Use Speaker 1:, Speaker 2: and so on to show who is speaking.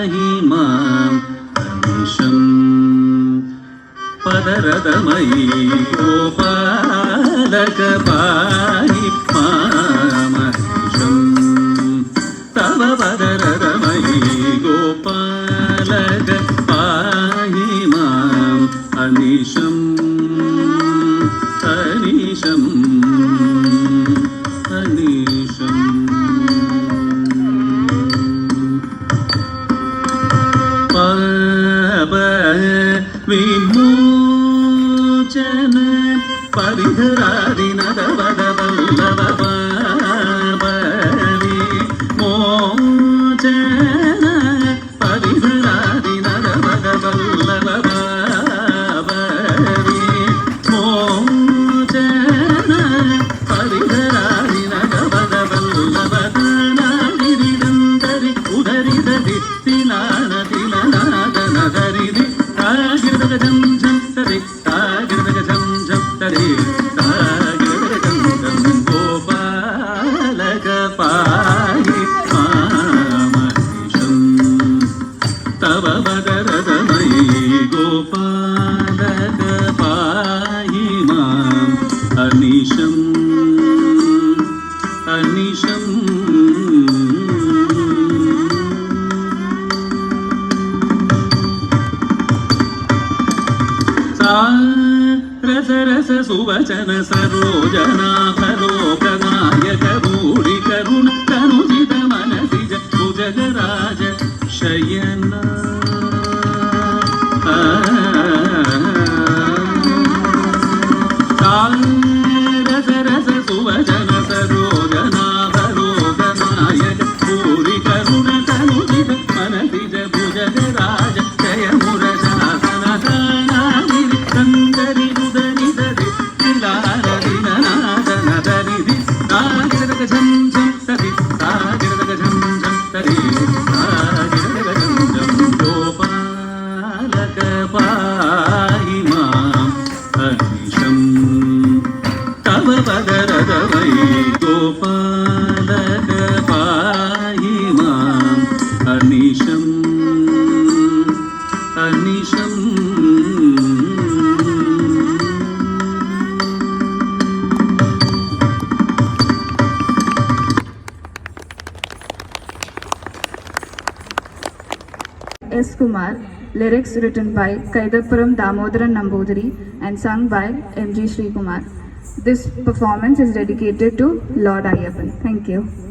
Speaker 1: మాం అనిశం పదరదమయీ గోపాలక పాహి మాం అనిశం తవ పదరదమయీ గోపాలక పాహి మాం అనిశం అనిశం అనిశం విమోచన పరిధరాది నదవదవల్లవ విమోచన పరిధరాది నదవదవల్లవ విమోచన పరిధరాది నదవదవల్లవ నాదిరిదందరి ఉదరిదరి తిలాన తిలనాద నదరిది తాగిరదగ జం జం తరి తాగిరదగ జం జం తరి తాగిరదగ జం జం గోపాలక పాహి మామనిశం తవ వదరదమయీ గోపాలక పాహి మాం అనిశం అనిశం రస రస సువచన సరోజనాభలోకనాయక భూరి కరుణ కనుజిత మనసిజ భుజగరాజ శయన రస రస సువచన సరోజనాభలోకనాయక భూరి కరుణ కనుజిత మనసిజ భుజగరాజ జయ మురశాసన కందరి ఉదరి దరి తిలారది ననాద నదరిది తాగిరదగ ఝం ఝం తరి తాగిరదగ ఝం ఝం తరి తాగిరదగ ఝం ఝం గోపాలక పాహి మాం అనిశం తవ పదరదమయీ గోపాలక పాహి మాం అనిశం అనిశం
Speaker 2: S. Kumar, lyrics written by Kaidapuram Damodaran Nambudiri and sung by M. G. Sri Kumar. This performance is dedicated to Lord Ayyappan. Thank you.